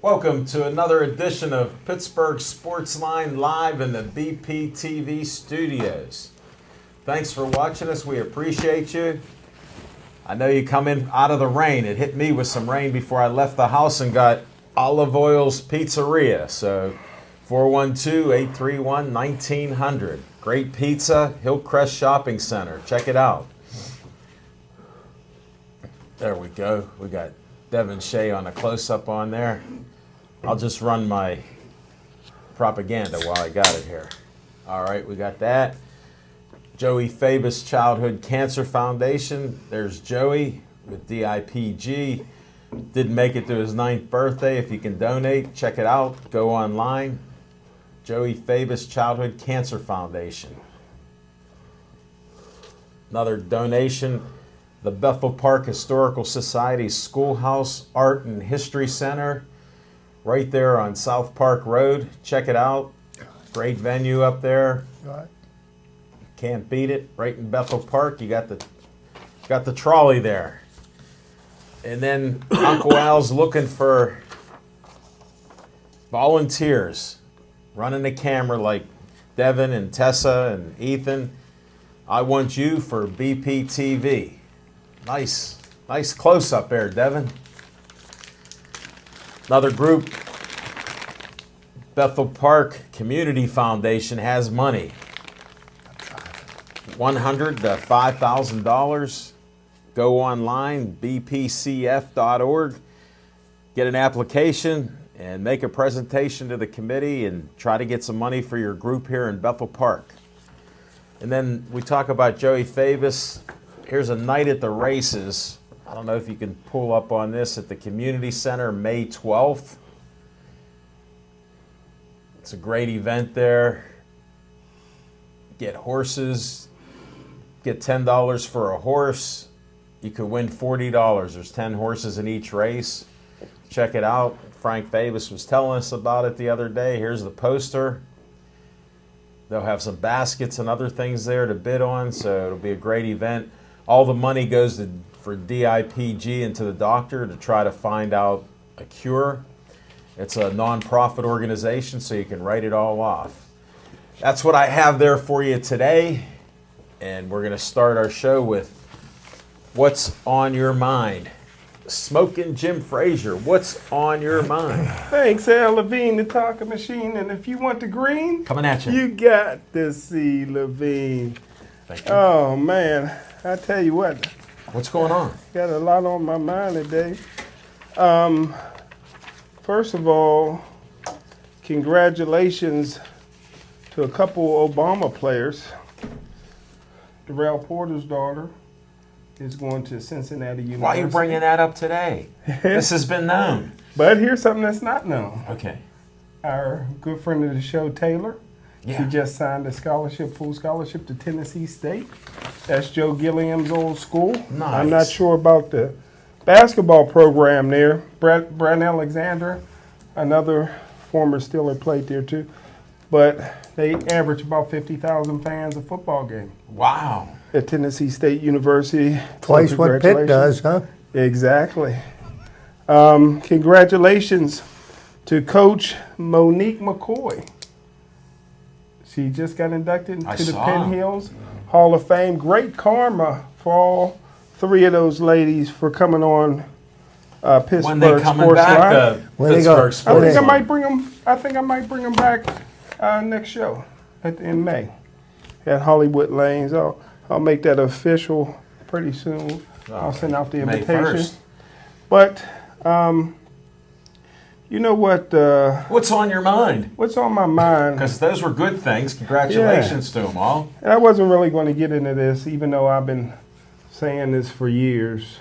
Welcome to another edition of Pittsburgh Sportsline live in the BPTV studios. Thanks for watching us. We appreciate you. I know you come in out of the rain. It hit me with some rain before I left the house and got Olive Oil's Pizzeria. So 412-831-1900. Great pizza, Hillcrest Shopping Center. Check it out. There we go. We got Devin Shea on a close-up on there. I'll just run my propaganda while I got it here. All right, we got that. Joey Fabus Childhood Cancer Foundation. There's Joey with DIPG. Didn't make it to his 9th birthday. If you can donate, check it out. Go online. Joey Fabus Childhood Cancer Foundation. Another donation, the Bethel Park Historical Society Schoolhouse Art and History Center, right there on South Park Road. Check it out. Great venue up there. Right. Can't beat it. Right in Bethel Park, you got the trolley there. And then Uncle Al's looking for volunteers, running the camera like Devin and Tessa and Ethan. I want you for BPTV. Nice close up there, Devin. Another group, Bethel Park Community Foundation, has money. $100 to $5,000. Go online, bpcf.org. Get an application and make a presentation to the committee and try to get some money for your group here in Bethel Park. And then we talk about Joey Fabus. Here's a night at the races. I don't know if you can pull up on this at the Community Center, May 12th. It's a great event there. Get horses. Get $10 for a horse. You could win $40. There's 10 horses in each race. Check it out. Frank Fabus was telling us about it the other day. Here's the poster. They'll have some baskets and other things there to bid on, so it'll be a great event. All the money goes for DIPG and to the doctor to try to find out a cure. It's a nonprofit organization, so you can write it all off. That's what I have there for you today, and we're going to start our show with What's on Your Mind? Smoking Jim Frazier, what's on your mind? Thanks, Al Levine, the talking machine. And if you want the green, coming at you. You got to see Levine. Thank you. Oh, man. I tell you what. What's going on? Got a lot on my mind today. First of all, congratulations to a couple Obama players. Darrell Porter's daughter is going to Cincinnati University. Why are you bringing that up today? This has been known. But here's something that's not known. Okay. Our good friend of the show, Taylor, yeah. She just signed a full scholarship to Tennessee State. That's Joe Gilliam's old school. Nice. I'm not sure about the basketball program there. Brent Alexander, another former Steeler, played there too. But they average about 50,000 fans a football game. Wow. At Tennessee State University. Twice what Pitt does, huh? Exactly. Congratulations to Coach Monique McCoy. She just got inducted into the Penn Hills Hall of Fame. Great karma for all three of those ladies for coming on Pittsburgh when they coming Sports back Line. Pittsburgh Sports I think I Line. might bring them back next show in May at Hollywood Lanes. I'll make that official pretty soon. I'll send out the invitation. May 1st. But you know what? What's on your mind? What's on my mind? Because those were good things. Congratulations to them all. And I wasn't really going to get into this, even though I've been saying this for years.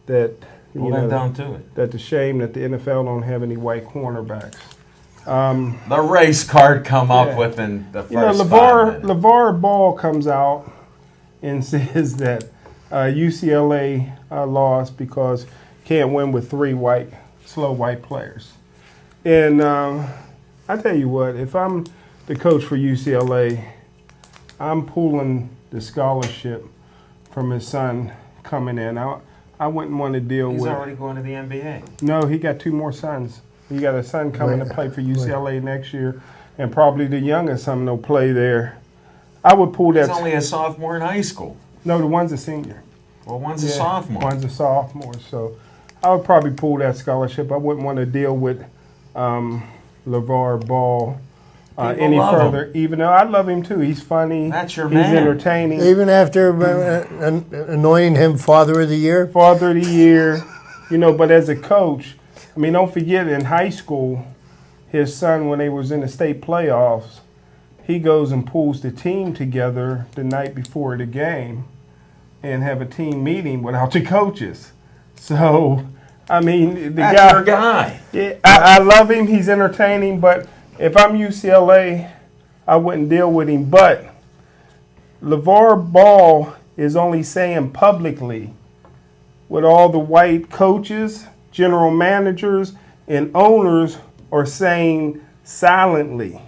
That down to it. That the shame that the NFL don't have any white cornerbacks. The race card come up within the first 5 minutes. LeVar Ball comes out and says that UCLA lost because can't win with three slow white players. And I tell you what, if I'm the coach for UCLA, I'm pulling the scholarship from his son coming in. I wouldn't want to deal with. He's already going to the NBA. No, he got 2 more sons You got a son coming to play for UCLA next year, and probably the youngest son will play there. I would pull that. He's only a sophomore in high school. No, the one's a senior. Well, one's a sophomore. One's a sophomore. So I would probably pull that scholarship. I wouldn't want to deal with LeVar Ball any further, even though I love him too. He's funny. That's your He's man. entertaining. Even after anointing him Father of the Year? Father of the Year. But as a coach, I mean, don't forget in high school, his son, when they was in the state playoffs, he goes and pulls the team together the night before the game and have a team meeting without the coaches. So, I mean, That's your guy. Yeah, I love him. He's entertaining, but if I'm UCLA, I wouldn't deal with him. But LeVar Ball is only saying publicly what all the white coaches, general managers, and owners are saying silently.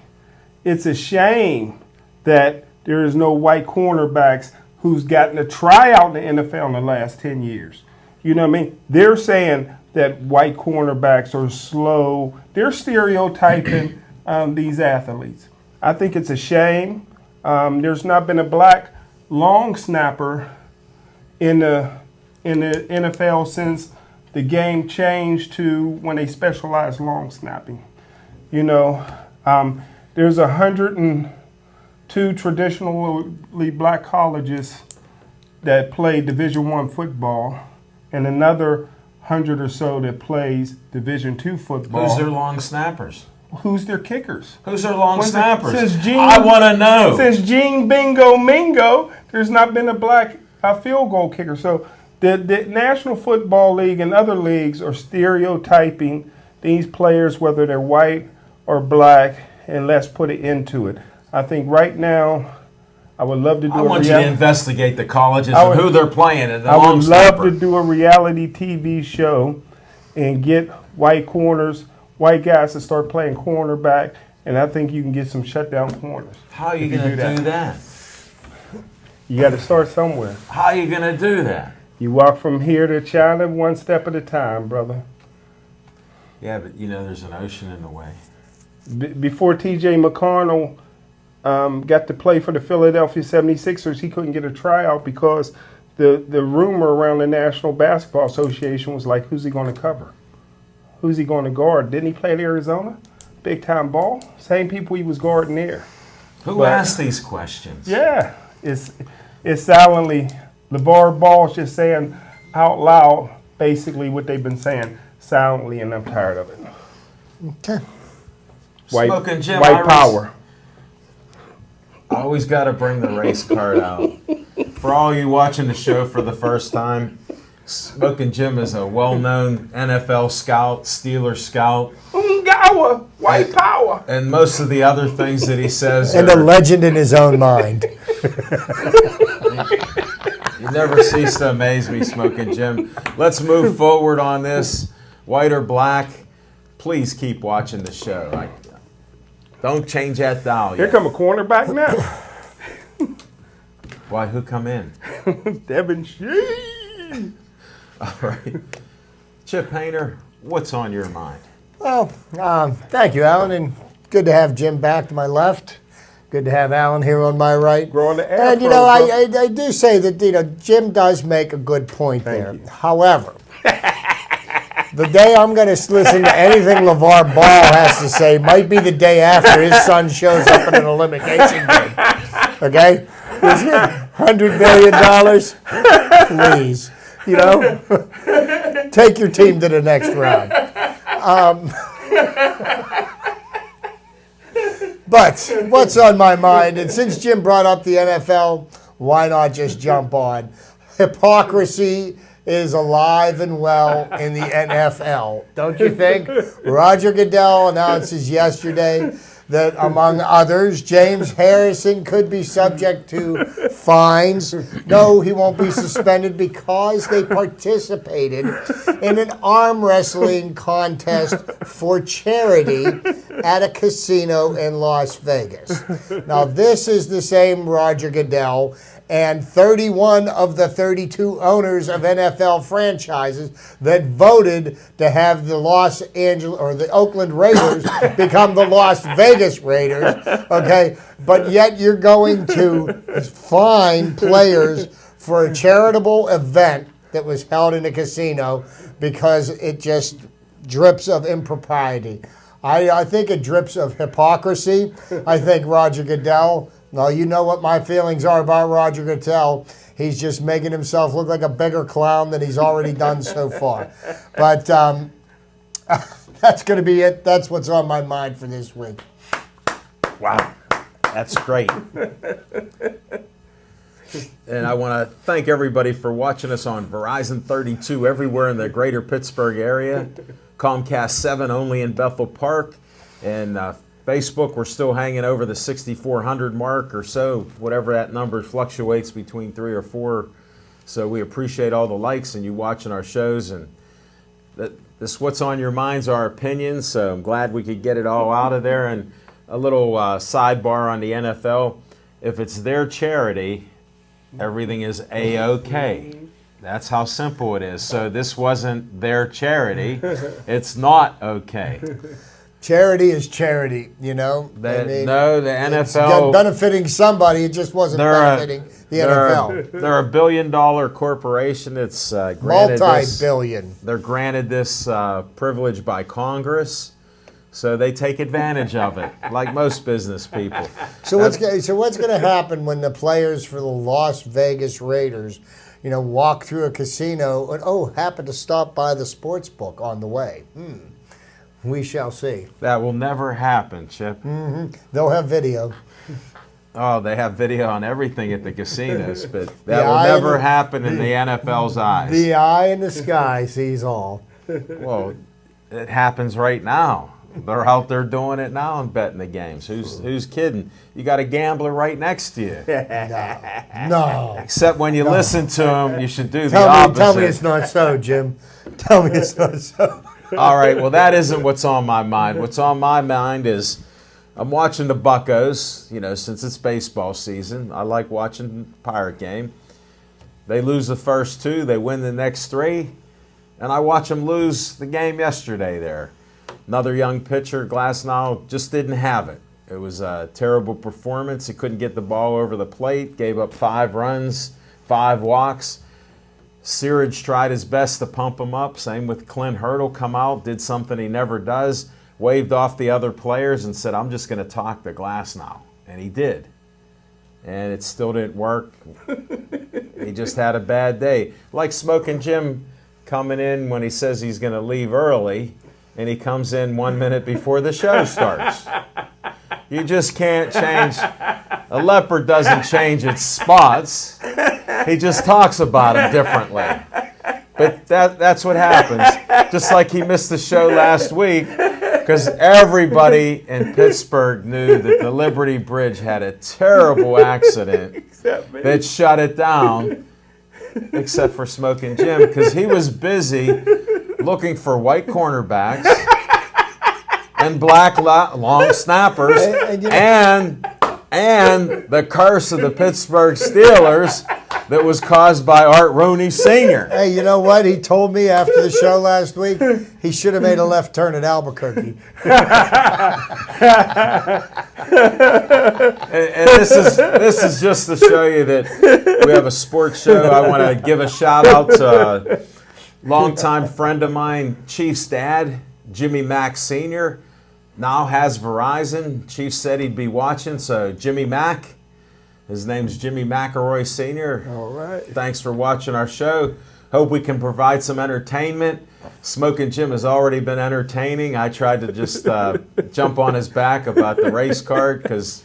It's a shame that there is no white cornerbacks who's gotten a tryout in the NFL in the last 10 years. You know what I mean? They're saying that white cornerbacks are slow. They're stereotyping these athletes. I think it's a shame. There's not been a black long snapper in the NFL since the game changed to when they specialized long snapping. There's 102 traditionally black colleges that play Division I football, and another 100 or so that plays Division II football. Who's their long snappers? Who's their kickers? Who's their long snappers? Gene, I want to know. Since Gene Bingo Mingo, there's not been a black field goal kicker. So the National Football League and other leagues are stereotyping these players, whether they're white or black, and let's put it into it. I think right now, I would love to do I want you to investigate the colleges and who they're playing and the long I would love to do a reality TV show and get white corners, white guys to start playing cornerback, and I think you can get some shutdown corners. How are you going to do that? You got to start somewhere. How are you going to do that? You walk from here to China one step at a time, brother. Yeah, but there's an ocean in the way. Before T.J. McConnell got to play for the Philadelphia 76ers, he couldn't get a tryout because the rumor around the National Basketball Association was like, who's he going to cover? Who's he going to guard? Didn't he play at Arizona? Big time ball. Same people he was guarding there. Who asked these questions? Yeah, it's silently. LeVar Ball's just saying out loud basically what they've been saying silently, and I'm tired of it. Okay. Smoking Jim, white power. I always got to bring the race card out. For all you watching the show for the first time, Smoking Jim is a well-known NFL scout, Steeler scout. Ungawa, white power. And most of the other things that he says and a legend in his own mind. You never cease to amaze me, Smoking Jim. Let's move forward on this. White or black, please keep watching the show. Don't change that dial yet. Here come a cornerback now. Why, who come in? Devin Shee. All right. Chip Hainer, what's on your mind? Well, thank you, Alan, and good to have Jim back to my left. Good to have Alan here on my right. Growing the air. And, I do say that, Jim does make a good point there. Thank you. However, the day I'm going to listen to anything LeVar Ball has to say might be the day after his son shows up in an elimination game. Okay? $100 million? Please. Take your team to the next round. But what's on my mind, and since Jim brought up the NFL, why not just jump on? Hypocrisy is alive and well in the NFL, don't you think? Roger Goodell announces yesterday that, among others, James Harrison could be subject to fines. No, he won't be suspended because they participated in an arm wrestling contest for charity at a casino in Las Vegas. Now, this is the same Roger Goodell and 31 of the 32 owners of NFL franchises that voted to have the the Oakland Raiders become the Las Vegas Raiders. Okay, but yet you're going to fine players for a charitable event that was held in a casino because it just drips of impropriety. I think it drips of hypocrisy. I think Roger Goodell, well, you know what my feelings are about Roger Goodell. He's just making himself look like a bigger clown than he's already done so far. But that's going to be it. That's what's on my mind for this week. Wow, that's great. And I want to thank everybody for watching us on Verizon 32 everywhere in the greater Pittsburgh area. Comcast 7 only in Bethel Park. And Facebook, we're still hanging over the 6,400 mark or so, whatever that number fluctuates between 3 or 4. So we appreciate all the likes and you watching our shows. And this What's on Your Mind's our opinions, so I'm glad we could get it all out of there. And a little sidebar on the NFL. If it's their charity, everything is A-OK. That's how simple it is. So this wasn't their charity. It's not okay. Charity is charity, you know. No, the NFL it's benefiting somebody. It just wasn't benefiting the NFL. They're a billion-dollar corporation. It's multi-billion. They're granted this privilege by Congress, so they take advantage of it, like most business people. So what's going to happen when the players for the Las Vegas Raiders, you know, walk through a casino and happen to stop by the sports book on the way? We shall see. That will never happen, Chip. Mm-hmm. They'll have video. Oh, they have video on everything at the casinos, but that will never happen in the NFL's eyes. The eye in the sky sees all. Well, it happens right now. They're out there doing it now and betting the games. Who's kidding? You got a gambler right next to you. No. Except when you listen to them, you should do the opposite. Tell me it's not so, Jim. Tell me it's not so. All right, well, that isn't what's on my mind. What's on my mind is I'm watching the Buccos, you know, since it's baseball season. I like watching the Pirate game. They lose the first 2, they win the next 3, and I watch them lose the game yesterday there. Another young pitcher, Glasnow, just didn't have it. It was a terrible performance. He couldn't get the ball over the plate, gave up 5 runs, 5 walks. Searage tried his best to pump him up. Same with Clint Hurdle, come out, did something he never does, waved off the other players and said, I'm just going to talk to Glasnow. And he did. And it still didn't work. He just had a bad day. Like Smoking Jim coming in when he says he's going to leave early, and he comes in 1 minute before the show starts. You just can't change. A leopard doesn't change its spots. He just talks about them differently. But that's what happens. Just like he missed the show last week because everybody in Pittsburgh knew that the Liberty Bridge had a terrible accident that shut it down, except for Smoking Jim, because he was busy looking for white cornerbacks and black long snappers and the curse of the Pittsburgh Steelers that was caused by Art Rooney Sr. Hey, you know what? He told me after the show last week he should have made a left turn at Albuquerque. and this is just to show you that we have a sports show. I want to give a shout out to a longtime friend of mine, Chief's dad, Jimmy Mack Sr., now has Verizon. Chief said he'd be watching, so Jimmy Mack. His name's Jimmy McElroy Sr. All right. Thanks for watching our show. Hope we can provide some entertainment. Smoking Jim has already been entertaining. I tried to just jump on his back about the race card because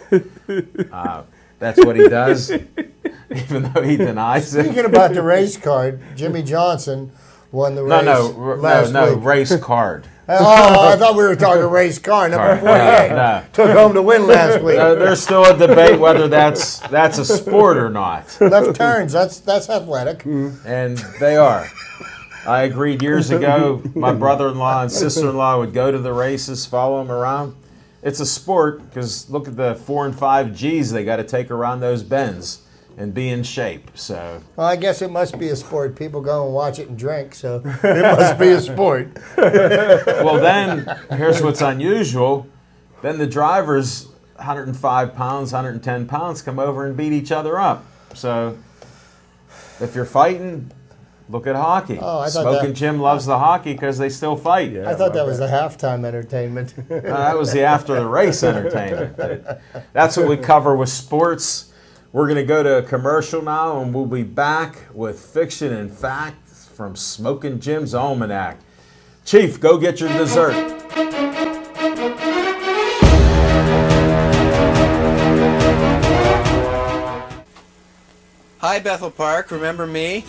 that's what he does, even though he denies it. Speaking about the race card, Jimmy Johnson won the race last week. Race card. Oh, I thought we were talking race car. Number 48 No. took home the win last week. There's still a debate whether that's a sport or not. Left turns, that's athletic. And they are. I agreed years ago, my brother-in-law and sister-in-law would go to the races, follow them around. It's a sport because look at the 4 and 5 Gs they got to take around those bends. and be in shape. So, Well, I guess it must be a sport. People go and watch it and drink, so it must be a sport. well, then here's what's unusual. Then the drivers, 105 pounds, 110 pounds, come over and beat each other up. So, if you're fighting, look at hockey. Oh, I thought Smoking that- Jim loves the hockey because they still fight. Yeah. I thought that was the halftime entertainment. That was the after the race entertainment. That's what we cover with sports. We're going to go to a commercial now, and we'll be back with Fiction and Fact from Smoking Jim's Almanac. Chief, go get your dessert. Hi, Bethel Park. Remember me?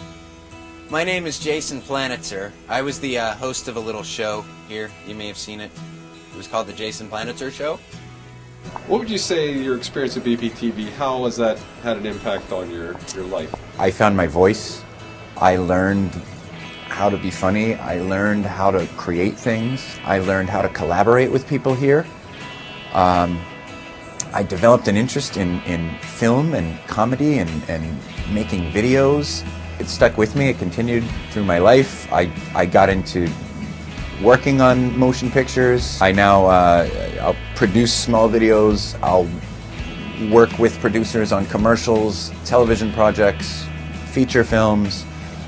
My name is Jason Planitzer. I was the host of a little show here. You may have seen it. It was called The Jason Planitzer Show. What would you say your experience at BPTV, how has that had an impact on your life? I found my voice. I learned how to be funny. I learned how to create things. I learned how to collaborate with people here. I developed an interest in film and comedy and making videos. It stuck with me. It continued through my life. I got into working on motion pictures. I now I'll produce small videos. I'll work with producers on commercials, television projects, feature films.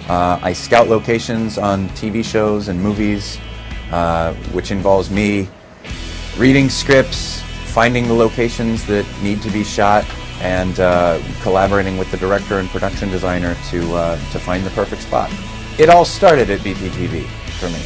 I scout locations on TV shows and movies, which involves me reading scripts, finding the locations that need to be shot, and collaborating with the director and production designer to find the perfect spot. It all started at BPTV for me.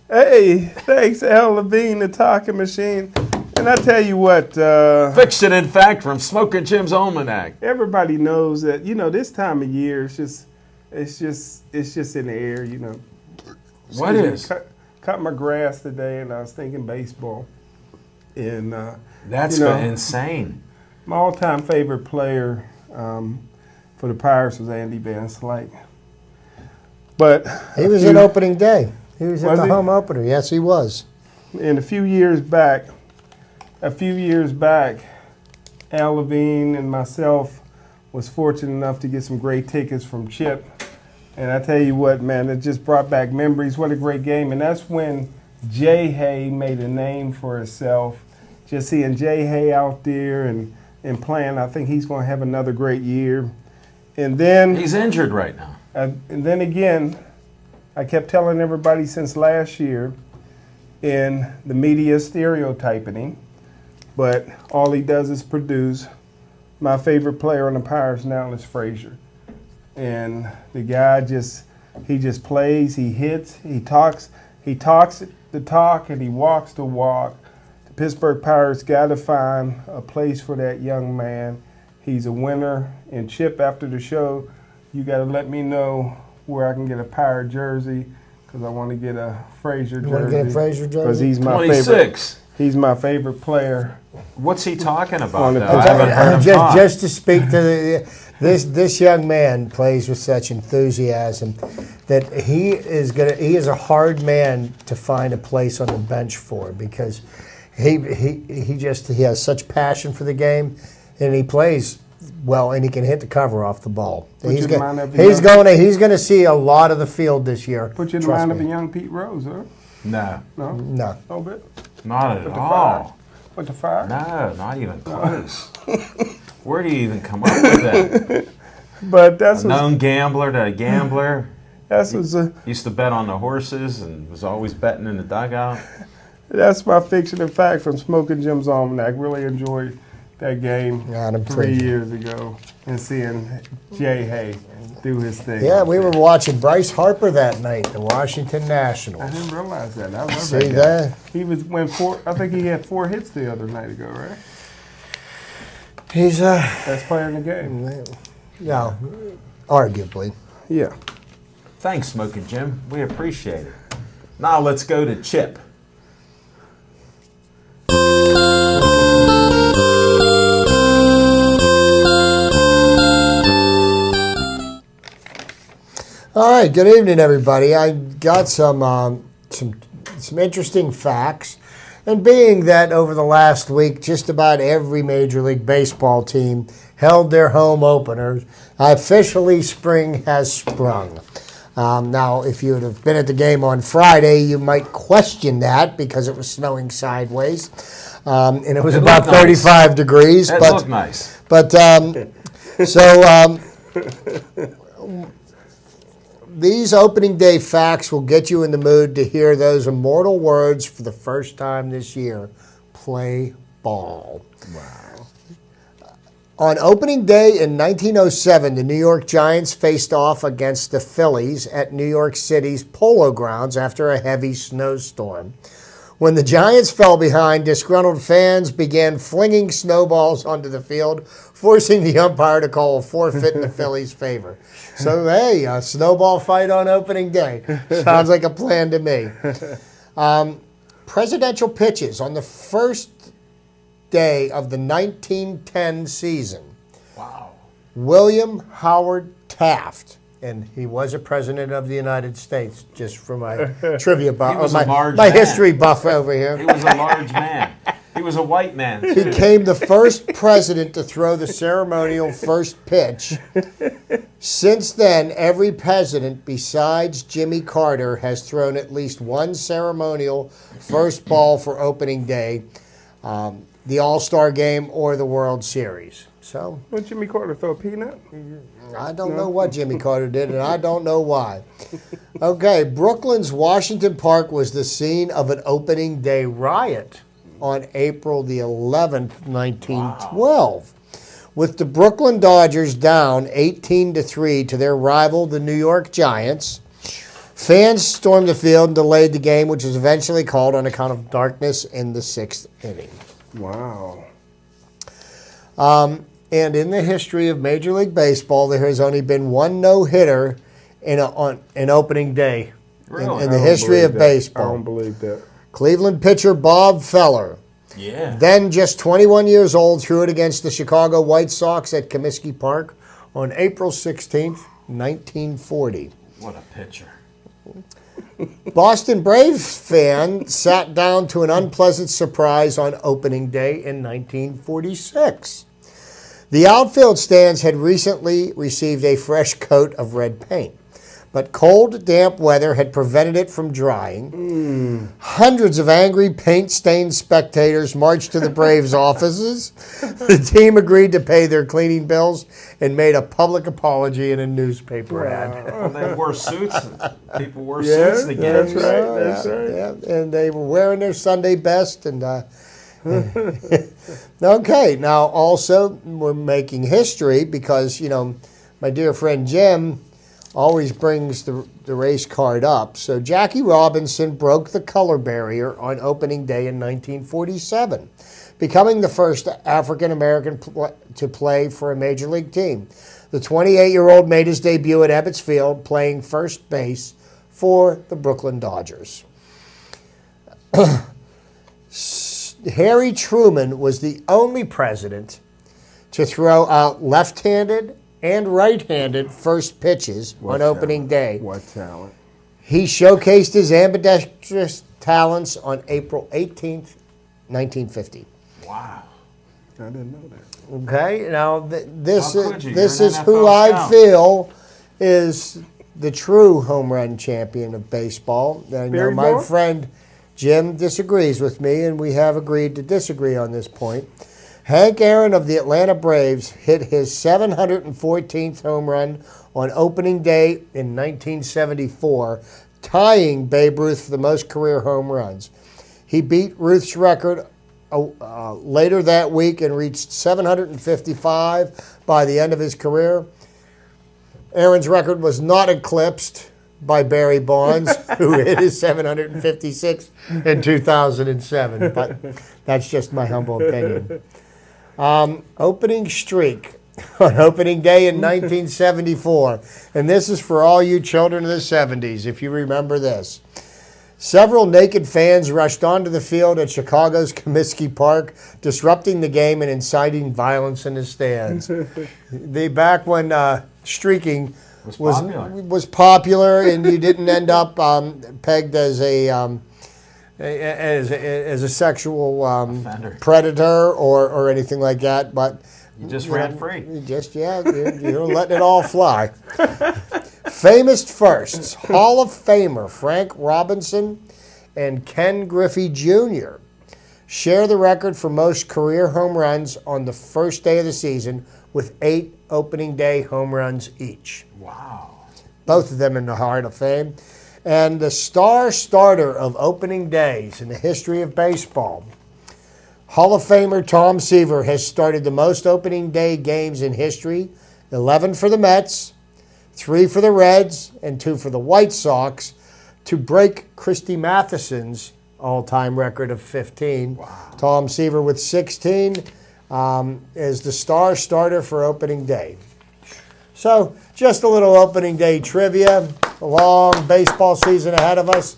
Hey, thanks, Al Levine, the talking machine. And I tell you what, Fiction and Fact from Smoking Jim's Almanac. everybody knows that, this time of year, it's just in the air, What Excuse me, is? Cut my grass today, and I was thinking baseball. And That's you know, insane. my all-time favorite player for the Pirates was Andy Van Slyke. But He was in opening day. He was at Was the he? home opener. Yes, he was. And a few years back, Al Levine and myself was fortunate enough to get some great tickets from Chip. And I tell you what, man, it just brought back memories. What a great game. And that's when Jay Hay made a name for himself. Just seeing Jay Hay out there and playing, I think he's going to have another great year. And then, He's injured right now. and then again, I kept telling everybody since last year, in the media stereotyping him, but all he does is produce. My favorite player on the Pirates now is Frazier. And the guy just plays, he hits, he talks the talk, and he walks the walk. The Pittsburgh Pirates got to find a place for that young man. He's a winner. And Chip, after the show, you got to let me know where I can get a Pirate jersey, because I want to get a Frazier jersey. You want to get a Frazier Because jersey? he's my favorite. 26. He's my favorite player. What's he talking On about, the though? I haven't heard him talk. Just to speak to this young man plays with such enthusiasm that he is a hard man to find a place on the bench for, because he has such passion for the game, and he plays well, and he can hit the cover off the ball. Put He's you in going mind of a young- to see a lot of the field this year. Put you in Trust mind of me. a young Pete Rose, huh? No. No? No. No bit? Not at With the all. With the fire? No, not even close. Where do you even come up with that? But that's A known gambler to a gambler. that's Used to bet on the horses and was always betting in the dugout. that's my fiction and fact from Smoking Jim's Almanac. Really enjoyed that game Adam 3 Pritchard. years ago and seeing Jay Hay do his thing. Yeah, we were watching Bryce Harper that night, the Washington I Nationals. didn't realize that. I love See that. Guy. that? He went 4. I think he had 4 hits the other night ago, right? He's Best player in the game. no, arguably. Yeah. Thanks, Smoking Jim. We appreciate it. Now let's go to Chip. All right, good evening, everybody. I got some interesting facts, and being that over the last week, just about every Major League Baseball team held their home openers, officially spring has sprung. Now, if you would have been at the game on Friday, you might question that because it was snowing sideways, and it was It about looked nice. 35 degrees. That but looked nice. but these opening day facts will get you in the mood to hear those immortal words for the first time this year: play ball. Wow. On opening day in 1907, the New York Giants faced off against the Phillies at New York City's Polo Grounds after a heavy snowstorm. When the Giants fell behind, disgruntled fans began flinging snowballs onto the field, forcing the umpire to call a forfeit in the Phillies' favor. So, hey, a snowball fight on opening day. Sounds like a plan to me. Presidential pitches on the first day of the 1910 season. Wow. William Howard Taft, and he was a president of the United States, just for my trivia buff, He was a large my man. history buff over here. He was a large man. He was a white man. He became the first president to throw the ceremonial first pitch. Since then, every president besides Jimmy Carter has thrown at least one ceremonial first ball for opening day, the All-Star Game or the World Series. So Would Jimmy Carter throw a peanut? I don't know what Jimmy Carter did, and I don't know why. Okay, Brooklyn's Washington Park was the scene of an opening day riot on April the 11th, 1912. With the Brooklyn Dodgers down 18-3 to their rival, the New York Giants, fans stormed the field and delayed the game, which was eventually called on account of darkness in the 6th inning. Wow. And in the history of Major League Baseball, there has only been one no-hitter on opening day Really? in the history of I baseball. don't believe that. Cleveland pitcher Bob Feller, Yeah. then just 21 years old, threw it against the Chicago White Sox at Comiskey Park on April 16th, 1940. What a pitcher. Boston Braves fan sat down to an unpleasant surprise on opening day in 1946. The outfield stands had recently received a fresh coat of red paint, but cold, damp weather had prevented it from drying. Hundreds of angry, paint-stained spectators marched to the Braves' offices. The team agreed to pay their cleaning bills and made a public apology in a newspaper ad. Well, they wore suits. People wore Yeah, suits to that's games. right. That's right. Yeah, and they were wearing their Sunday best. And okay, now also we're making history because, my dear friend Jim always brings the race card up. So Jackie Robinson broke the color barrier on opening day in 1947, becoming the first African American to play for a major league team. The 28-year-old made his debut at Ebbets Field, playing first base for the Brooklyn Dodgers. Harry Truman was the only president to throw out left-handed and right-handed first pitches on opening day. What talent. He showcased his ambidextrous talents on April 18th, 1950. Wow. I didn't know that. Okay, now this How could you? this You're an is NFL who I scout. feel is the true home run champion of baseball. I know Barry my Bonds? friend Jim disagrees with me, and we have agreed to disagree on this point. Hank Aaron of the Atlanta Braves hit his 714th home run on opening day in 1974, tying Babe Ruth for the most career home runs. He beat Ruth's record later that week and reached 755 by the end of his career. Aaron's record was not eclipsed by Barry Bonds, who hit his 756 in 2007, but that's just my humble opinion. Opening streak on opening day in 1974, and this is for all you children of the 70s, if you remember this. Several naked fans rushed onto the field at Chicago's Comiskey Park, disrupting the game and inciting violence in the stands. Back when streaking was popular, and you didn't end up pegged as a sexual predator or anything like that, but You just ran free. You're letting it all fly. Famous firsts: Hall of Famer Frank Robinson and Ken Griffey Jr. share the record for most career home runs on the first day of the season, with 8 opening day home runs each. Wow. Both of them in the Hall of Fame. And the star starter of opening days in the history of baseball, Hall of Famer Tom Seaver, has started the most opening day games in history, 11 for the Mets, 3 for the Reds, and 2 for the White Sox, to break Christy Matheson's all-time record of 15. Wow. Tom Seaver with 16 is the star starter for opening day. So just a little opening day trivia. A long baseball season ahead of us.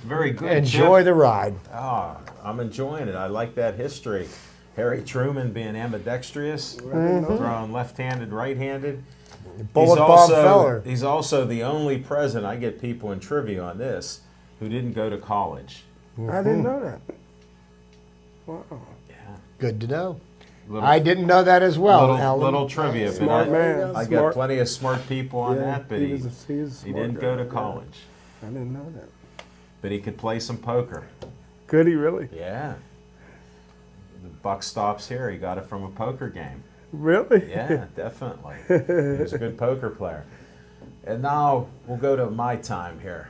Very good. Enjoy Chip. the ride. Oh, I'm enjoying it. I like that history. Harry Truman being ambidextrous, throwing left-handed, right-handed. Bullet bomb feller. He's also the only president, I get people in trivia on this, who didn't go to college. I didn't know that. Wow. Yeah. Good to know. Little, I didn't know that as well, Alan. little trivia. Smart man. I got plenty of smart people on that, but he didn't go to guy. college. I didn't know that. But he could play some poker. Could he really? Yeah. The buck stops here. He got it from a poker game. Really? Yeah, definitely. He was a good poker player. And now we'll go to my time here.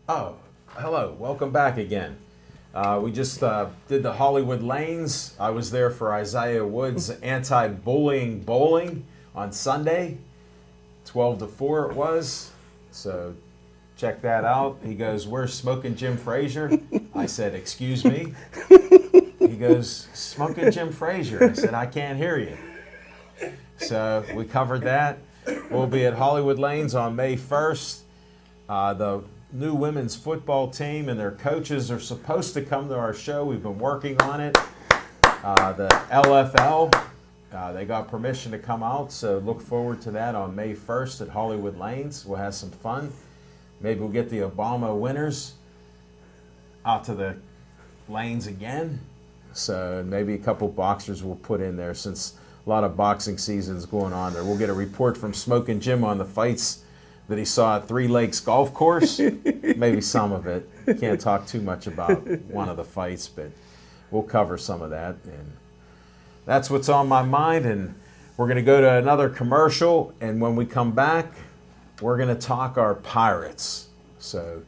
Oh, hello. Welcome back again. We just did the Hollywood Lanes. I was there for Isaiah Woods' anti-bullying bowling on Sunday. 12 to 4 it was. So check that out. He goes, "Where's Smoking Jim Frazier?" I said, "Excuse me?" He goes, "Smoking Jim Frazier." I said, "I can't hear you." So we covered that. We'll be at Hollywood Lanes on May 1st. The new women's football team and their coaches are supposed to come to our show. We've been working on it. The LFL, they got permission to come out, so look forward to that on May 1st at Hollywood Lanes. We'll have some fun. Maybe we'll get the Obama winners out to the lanes again. So maybe a couple boxers we'll put in there, since a lot of boxing season's going on there. We'll get a report from Smoking Jim on the fights that he saw at Three Lakes Golf Course. Maybe some of it. Can't talk too much about one of the fights, but we'll cover some of that. And that's what's on my mind. And we're going to go to another commercial. And when we come back, we're going to talk our Pirates. So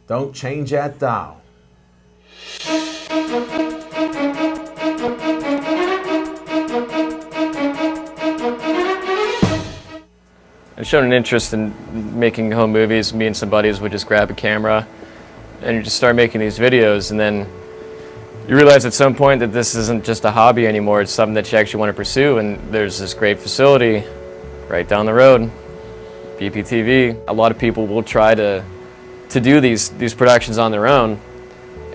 don't change that dial. I've shown an interest in making home movies. Me and some buddies would just grab a camera and you just start making these videos, and then you realize at some point that this isn't just a hobby anymore. It's something that you actually want to pursue, and there's this great facility right down the road, BPTV. A lot of people will try to do these productions on their own,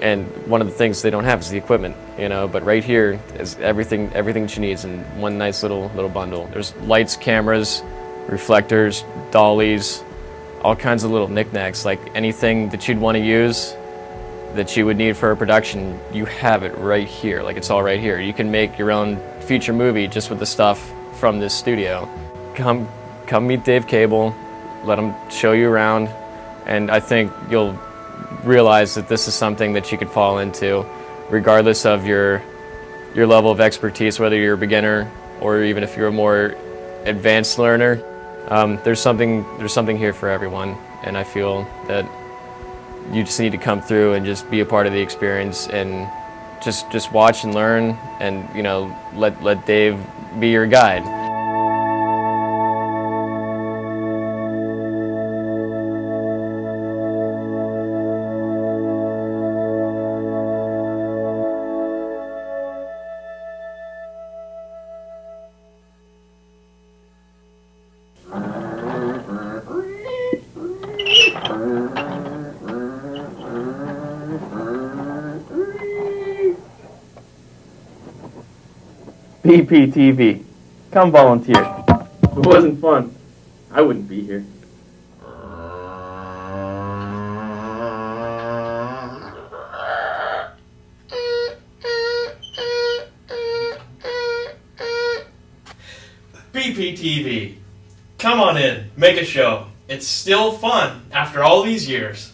and one of the things they don't have is the equipment, you know, but right here is everything that you need in one nice little bundle. There's lights, cameras, reflectors, dollies, all kinds of little knickknacks, like anything that you'd want to use, that you would need for a production, you have it right here. Like, it's all right here. You can make your own feature movie just with the stuff from this studio. Come meet Dave Cable, let him show you around, and I think you'll realize that this is something that you could fall into regardless of your level of expertise, whether you're a beginner or even if you're a more advanced learner. There's something here for everyone, and I feel that you just need to come through and just be a part of the experience and just watch and learn, and let Dave be your guide. BPTV. Come volunteer. If it wasn't fun, I wouldn't be here. BPTV. Come on in, make a show. It's still fun after all these years.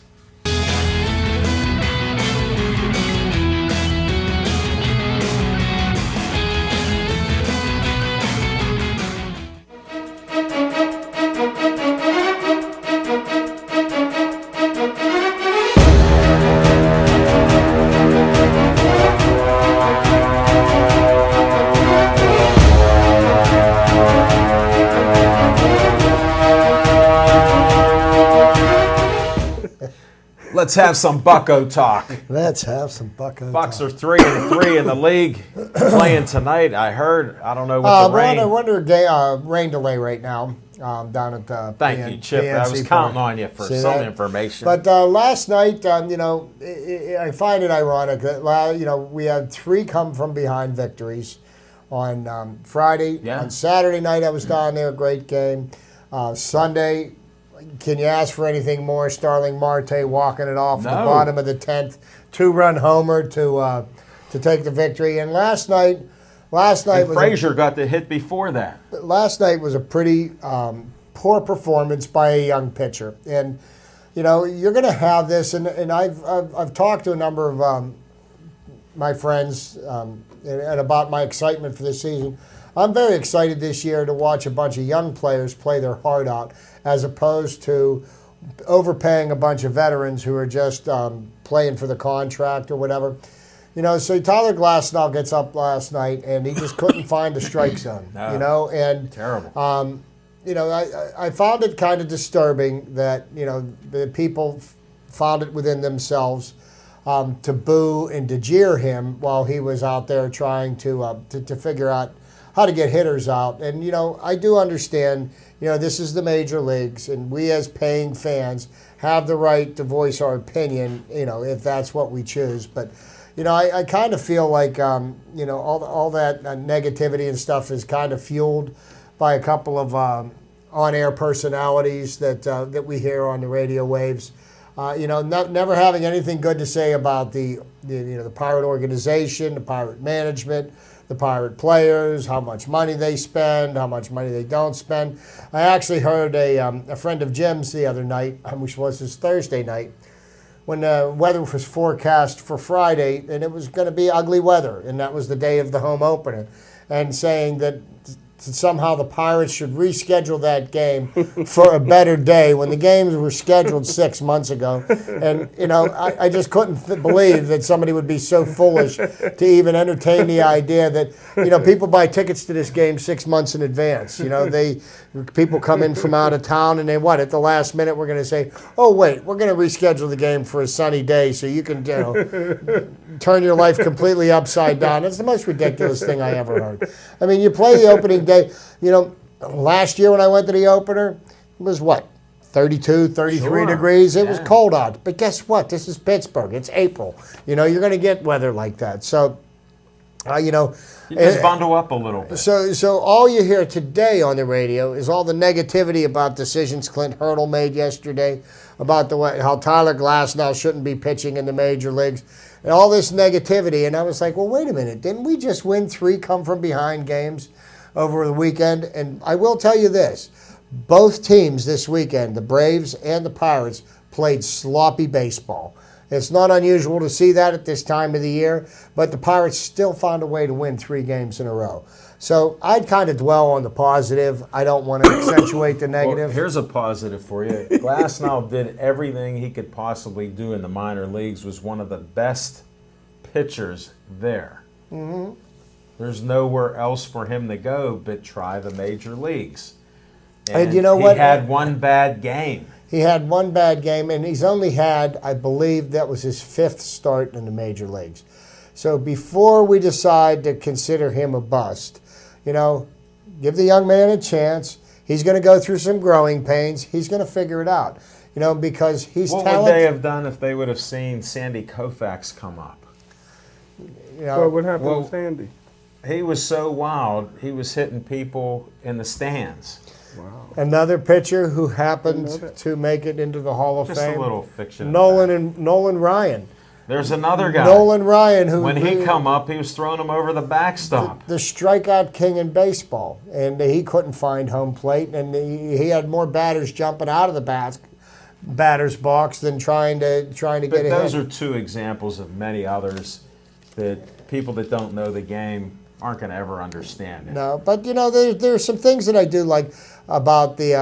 Let's have some Bucko talk. Let's have some Bucko Bucks talk. are 3-3 in the league, playing tonight. I heard. I don't know what the rain. We're under a rain delay right now down at the Thank you, Chip. I was counting on you for some information. But last night, I find it ironic that we had 3 come from behind victories on Friday. Yeah. On Saturday night, I was down there. Great game. Sunday. Can you ask for anything more? Starling Marte walking it off at the bottom of the 10th, 2-run homer to take the victory. And last night was Frazier got the hit before that. Last night was a pretty poor performance by a young pitcher, and you're going to have this. And I've talked to a number of my friends and about my excitement for this season. I'm very excited this year to watch a bunch of young players play their heart out, as opposed to overpaying a bunch of veterans who are just playing for the contract or whatever. So Tyler Glasnow gets up last night and he just couldn't find the strike zone. And terrible. I found it kind of disturbing that the people found it within themselves to boo and to jeer him while he was out there trying to figure out how to get hitters out. And, I do understand, this is the major leagues, and we as paying fans have the right to voice our opinion, if that's what we choose. But, I kind of feel like, all that negativity and stuff is kind of fueled by a couple of on-air personalities that we hear on the radio waves. Never having anything good to say about the Pirate organization, the Pirate management, the Pirate players, how much money they spend, how much money they don't spend. I actually heard a friend of Jim's the other night, which was his Thursday night, when the weather was forecast for Friday, and it was going to be ugly weather, and that was the day of the home opener, and saying that somehow the Pirates should reschedule that game for a better day when the games were scheduled 6 months ago. And, I just couldn't believe that somebody would be so foolish to even entertain the idea that, people buy tickets to this game 6 months in advance. People come in from out of town and at the last minute we're going to say, oh, wait, we're going to reschedule the game for a sunny day so you can, turn your life completely upside down. It's the most ridiculous thing I ever heard. I mean, you play the opening day. Last year when I went to the opener, it was 32, 33 degrees. It was cold out. But guess what? This is Pittsburgh. It's April. You're going to get weather like that. So, you just bundle up a little bit. So all you hear today on the radio is all the negativity about decisions Clint Hurdle made yesterday, about the way how Tyler Glasnow shouldn't be pitching in the major leagues, and all this negativity. And I was like, well, wait a minute, didn't we just win 3 come from behind games over the weekend? And I will tell you this: both teams this weekend, the Braves and the Pirates, played sloppy baseball. It's not unusual to see that at this time of the year, but the Pirates still found a way to win 3 games in a row. So I'd kind of dwell on the positive. I don't want to accentuate the negative. Well, here's a positive for you. Glasnow did everything he could possibly do in the minor leagues, was one of the best pitchers there. Mm-hmm. There's nowhere else for him to go but try the major leagues. And you know what? He had one bad game. He had one bad game, and he's only had, I believe, that was his 5th start in the major leagues. So before we decide to consider him a bust, give the young man a chance. He's going to go through some growing pains. He's going to figure it out, because he's talented. What would they have done if they would have seen Sandy Koufax come up? What happened with Sandy? He was so wild, he was hitting people in the stands. Wow. Another pitcher who happened to make it into the Hall of Just Fame. a little fiction. Nolan Ryan. There's another guy. Nolan Ryan, who when he come up, he was throwing him over the backstop. The strikeout king in baseball, and he couldn't find home plate, and he had more batters jumping out of the batter's box than trying to get ahead. Those are 2 examples of many others that people that don't know the game aren't going to ever understand it. No, but there's some things that I do like about the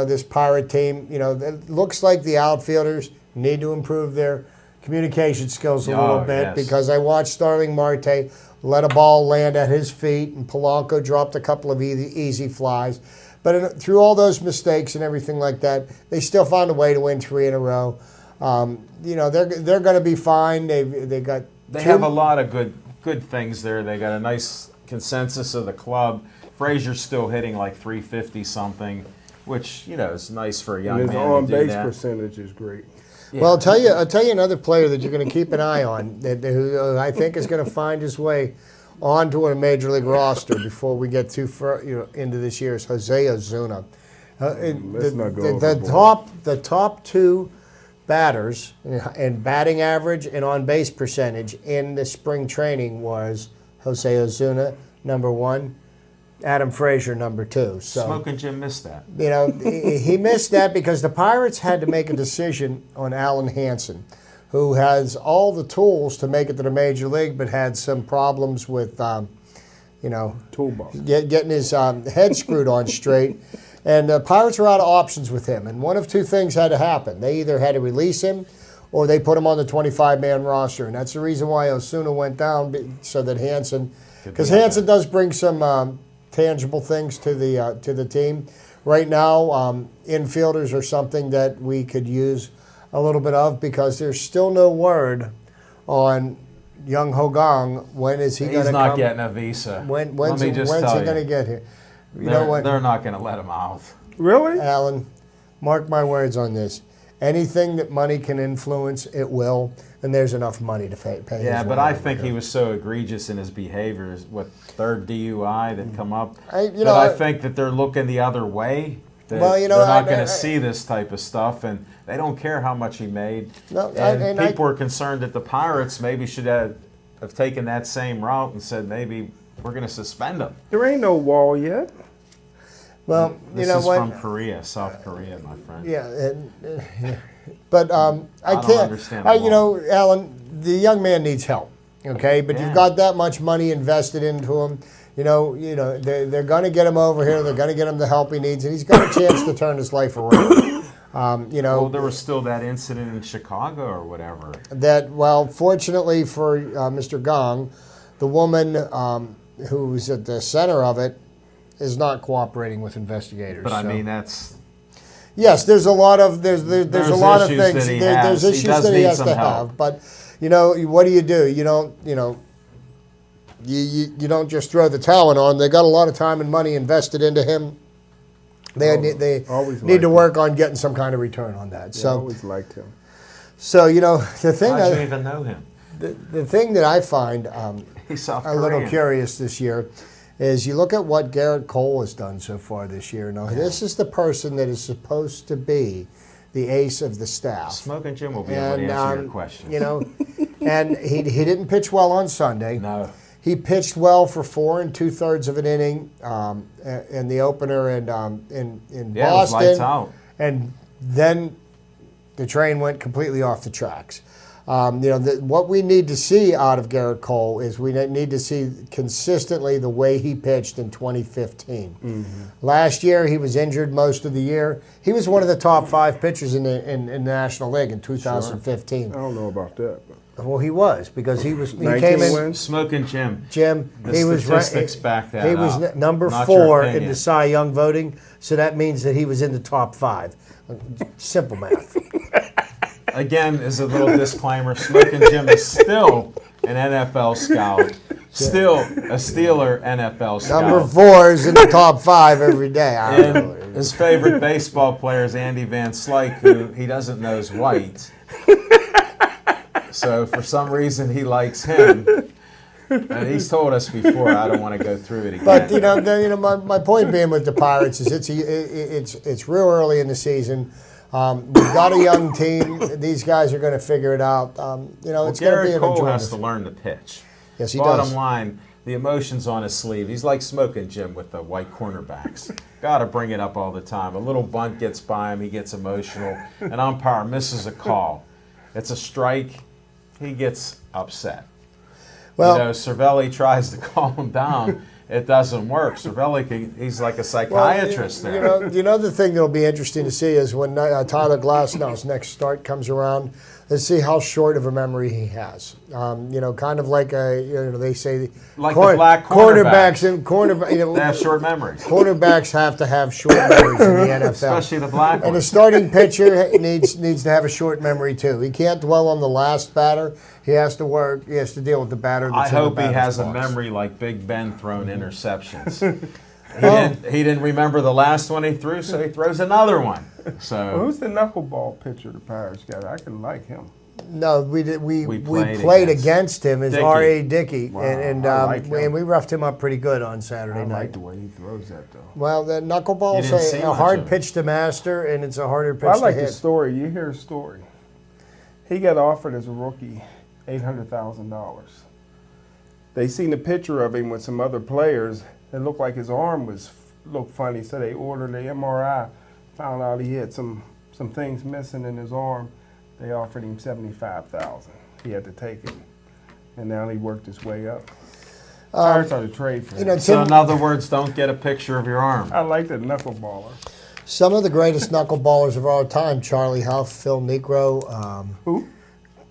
this Pirate team. It looks like the outfielders need to improve their communication skills a little bit, yes. because I watched Starling Marte let a ball land at his feet, and Polanco dropped a couple of easy flies. But through all those mistakes and everything like that, they still found a way to win 3 in a row. They're going to be fine. They have a lot of good things there. They got a nice consensus of the club. Frazier's still hitting like 350 something, which is nice for a young man to do that. And his on-base percentage is great. Yeah. Well, I'll tell you another player that you're going to keep an eye on, who I think is going to find his way onto a major league roster before we get too far into this year, is Jose Ozuna. Let's not go overboard. The top 2 batters in batting average and on-base percentage in the spring training was Jose Ozuna, number 1, Adam Frazier, number 2. So, Smoking Jim missed that. He missed that because the Pirates had to make a decision on Alan Hansen, who has all the tools to make it to the major league, but had some problems with, toolbox, getting his head screwed on straight. And the Pirates were out of options with him. And one of 2 things had to happen. They either had to release him or they put him on the 25-man roster. And that's the reason why Osuna went down, so that Hansen, because Hansen does bring some tangible things to the team. Right now, infielders are something that we could use a little bit of, because there's still no word on Young Hogong. When is he going to come? He's not getting a visa. When's he going to get here? They're not going to let him out. Really? Alan, mark my words on this. Anything that money can influence, it will, and there's enough money to pay. Yeah, but I think he was so egregious in his behavior. 3rd DUI that come up. I think that they're looking the other way. They're not going to see this type of stuff, and they don't care how much he made. No, and people are concerned that the Pirates maybe should have taken that same route and said maybe we're going to suspend him. There ain't no wall yet. Well, this is from Korea, South Korea, my friend. Yeah, but I don't can't. understand. Alan, the young man needs help. Okay, but you've got that much money invested into him. They're going to get him over here. They're going to get him the help he needs, and he's got a chance to turn his life around. Well, there was still that incident in Chicago or whatever. Fortunately for Mr. Gong, the woman who's at the center of it is not cooperating with investigators. But I mean, that's... Yes, there's a lot of there's a lot of things. There's issues that he has to have. But what do? You don't you don't just throw the towel on. They got a lot of time and money invested into him. They need to work on getting some kind of return on that. I always liked him. So the thing I don't even know him. The thing that I find He's South a little Korean. curious this year is you look at what Garrett Cole has done so far this year. Now, this is the person that is supposed to be the ace of the staff. Smoking Jim will be able to answer your question. You know, and he didn't pitch well on Sunday. No. He pitched well for 4 2/3 of an inning in the opener in Boston. It was lights out. And then the train went completely off the tracks. What we need to see out of Garrett Cole is we need to see consistently the way he pitched in 2015. Mm-hmm. Last year, he was injured most of the year. He was one of the top 5 pitchers in the National League in 2015. I don't know about that. Well, he was because he came 19 in. wins? Smoking Jim. The he statistics back that He was up. number Not 4 in the Cy Young voting, so that means that he was in the top 5. Simple math. Again, as a little disclaimer, Smoking Jim is still an NFL scout, still a Steeler NFL scout. Number 4 is in the top 5 every day. And his favorite baseball player is Andy Van Slyke, who he doesn't know is white. So for some reason he likes him. And he's told us before. I don't want to go through it again. But my point being with the Pirates is it's real early in the season. We've got a young team. These guys are going to figure it out. It's going to be an Cole enjoyment. has to learn to pitch. Yes, he Bottom does. line, the emotions on his sleeve. He's like Smoking Jim with the white cornerbacks. Got to bring it up all the time. A little bunt gets by him, he gets emotional. An umpire misses a call. It's a strike. He gets upset. Well, Cervelli tries to calm him down. It doesn't work. Cervelli, he's like a psychiatrist there. The thing that'll be interesting to see is when Tyler Glasnow's next start comes around. Let's see how short of a memory he has. Kind of like they say like the black cornerbacks and cornerback. They have short memories. Cornerbacks have to have short memories in the NFL, especially the black and ones. a starting pitcher needs to have a short memory too. He can't dwell on the last batter. He has to work. He has to deal with the batter. That's I hope he has box. a memory like Big Ben throwing interceptions. He didn't remember the last one he threw, so he throws another one. So who's the knuckleball pitcher the Pirates got? I can like him. No, we played against him as R.A. Dickey, wow, and we roughed him up pretty good on Saturday night. I like the way he throws that, though. Well, the knuckleball is a hard pitch to master, and it's a harder pitch to hit. I like the story. You hear a story. He got offered as a rookie $800,000. They seen a picture of him with some other players. It looked like his arm looked funny, so they ordered an MRI. Found out he had some things missing in his arm. They offered him $75,000. He had to take it, and now he worked his way up. Pirates are the trade for him. So in other words, don't get a picture of your arm. I like the knuckleballer. Some of the greatest knuckleballers of our time: Charlie Huff, Phil Niekro, who?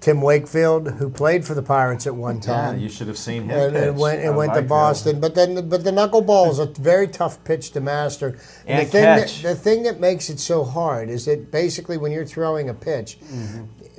Tim Wakefield, who played for the Pirates at one time. Yeah, you should have seen him. And went to Boston. But the knuckleball is a very tough pitch to master. And the thing that makes it so hard is that basically when you're throwing a pitch,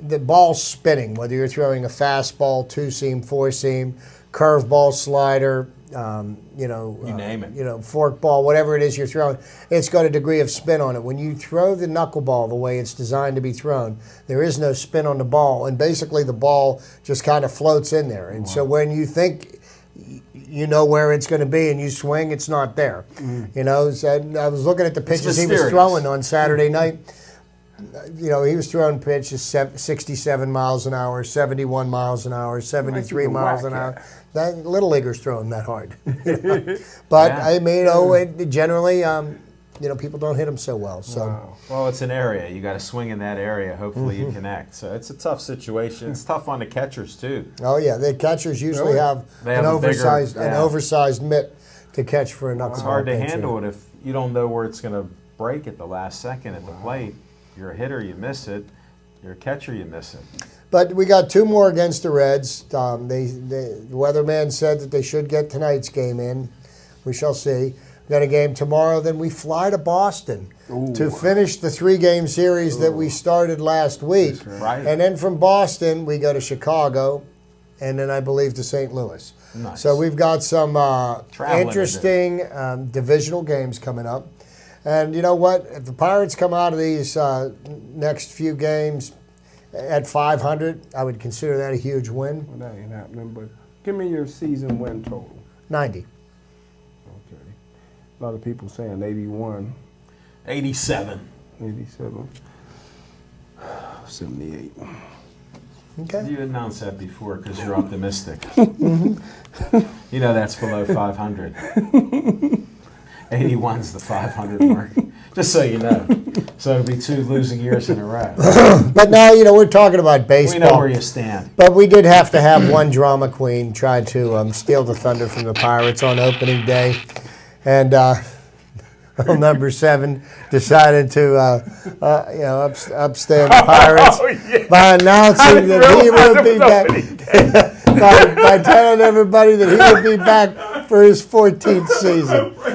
the ball's spinning. Whether you're throwing a fastball, 2-seam, 4-seam, curveball, slider. You name it. Fork ball, whatever it is you're throwing, it's got a degree of spin on it. When you throw the knuckleball the way it's designed to be thrown, there is no spin on the ball, and basically the ball just kind of floats in there. And so when you think you know where it's going to be and you swing, it's not there. So I was looking at the pitches he was throwing on Saturday night. He was throwing pitches 67 miles an hour, 71 miles an hour, 73 miles an hour. That Little Leaguer's throwing that hard. But I mean, generally, people don't hit them so well. So, well, it's an area. You got to swing in that area. Hopefully, you connect. So it's a tough situation. It's tough on the catchers too. Oh yeah, the catchers usually have an oversized mitt to catch for a knuckleball. It's hard to handle it if you don't know where it's going to break at the last second at the plate. You're a hitter, you miss it. You're a catcher, you miss it. But we got 2 more against the Reds. The weatherman said that they should get tonight's game in. We shall see. We got a game tomorrow. Then we fly to Boston to finish the 3-game series that we started last week. Right. And then from Boston, we go to Chicago, and then I believe to St. Louis. Nice. So we've got some interesting divisional games coming up. And you know what? If the Pirates come out of these next few games at 500, I would consider that a huge win. Well, that ain't happening, but give me your season win total. 90. Okay. A lot of people saying 81. 87. 87. 78. Okay. You announced that before because you're optimistic. You know that's below 500. 81's the 500 mark. Just so you know. So it'll be 2 losing years in a row. But now, we're talking about baseball. We know where you stand. But we did have to have one drama queen try to steal the thunder from the Pirates on opening day. And number 7 decided to, upstand the Pirates by announcing that he would be back. by telling everybody that he would be back for his 14th season. I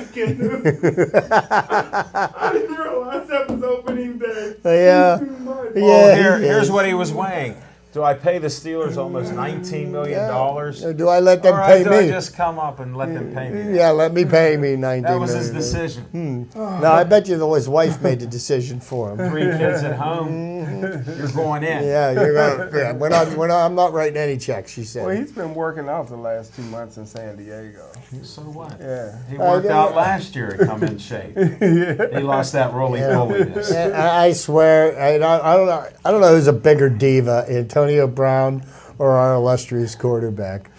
didn't realize that was opening day. Yeah. Well, here's what he was weighing. Do I pay the Steelers almost $19 million? Or do I let them pay do me? I just come up and let them pay me? Yeah, let me pay me $19 million. That was his decision. No, I bet you his wife made the decision for him. 3 kids at home. You're going in. Yeah, you're going. Yeah, we're not. I'm not writing any checks. She said. Well, he's been working out the last 2 months in San Diego. So what? Yeah. He worked out last year to come in shape. He lost that roly-poliness. I swear, I don't know who's a bigger diva, Antonio Brown or our illustrious quarterback.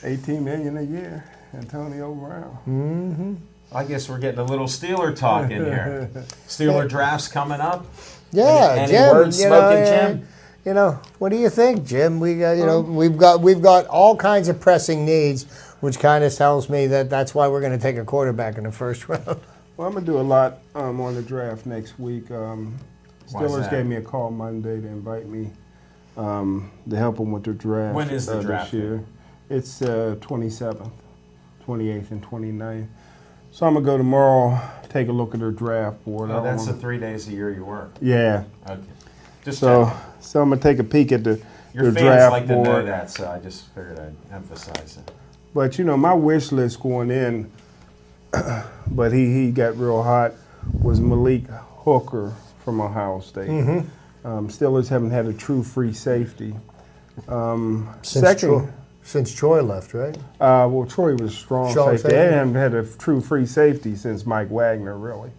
$18 million a year, Antonio Brown. Mm-hmm. I guess we're getting a little Steeler talk in here. Steeler drafts coming up. Yeah, any Jim. words, Smoking Jim? What do you think, Jim? We got, we've got all kinds of pressing needs, which kind of tells me that that's why we're going to take a quarterback in the first round. Well, I'm going to do a lot on the draft next week. Steelers gave me a call Monday to invite me to help them with the draft. When is the draft? This year. It's 27th, 28th, and 29th. So I'm going to go tomorrow, take a look at their draft board. Oh, that's the 3 days a year you work. Yeah. Okay. Just so checking. I'm going to take a peek at the Your draft fans like board. to know that, so I just figured I'd emphasize it. But, my wish list going in, but he got real hot, was Malik Hooker from Ohio State. Mm-hmm. Steelers haven't had a true free safety. Since Troy left, right? Well, Troy was a strong safety. They haven't had a true free safety since Mike Wagner, really.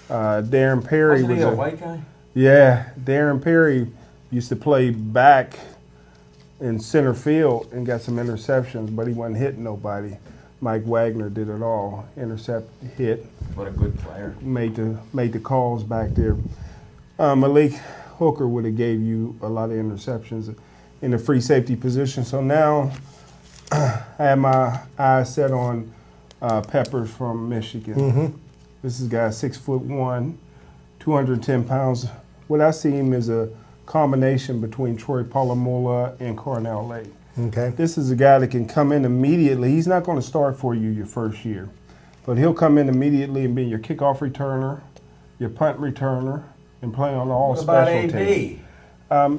Darren Perry Wasn't he was a white guy? Yeah, Darren Perry used to play back in center field and got some interceptions, but he wasn't hitting nobody. Mike Wagner did it all. Intercept, hit. What a good player. Made the calls back there. Malik Hooker would have gave you a lot of interceptions in the free safety position. So now I have my eyes set on Peppers from Michigan. Mm-hmm. This is a guy 6'1", 210 pounds. What I see him is a combination between Troy Polamalu and Cornell Lake. Okay. This is a guy that can come in immediately. He's not going to start for you your first year, but he'll come in immediately and be your kickoff returner, your punt returner, and play on all special teams.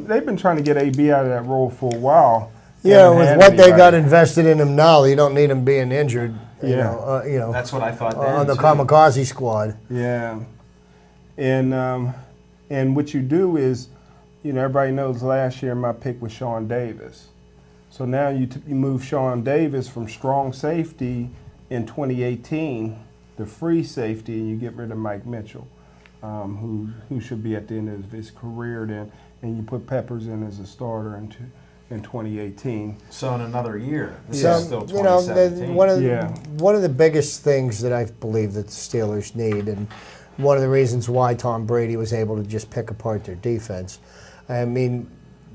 They've been trying to get AB out of that role for a while. Yeah, with what they got invested in him now, you don't need him being injured. You know, that's what I thought. On the kamikaze squad. Yeah, and what you do is, everybody knows last year my pick was Sean Davis. So now you move Sean Davis from strong safety in 2018 to free safety, and you get rid of Mike Mitchell, who should be at the end of his career then, and you put Peppers in as a starter in 2018. So in another year, this So, is still 2017. one of the biggest things that I believe that the Steelers need, and one of the reasons why Tom Brady was able to just pick apart their defense, I mean,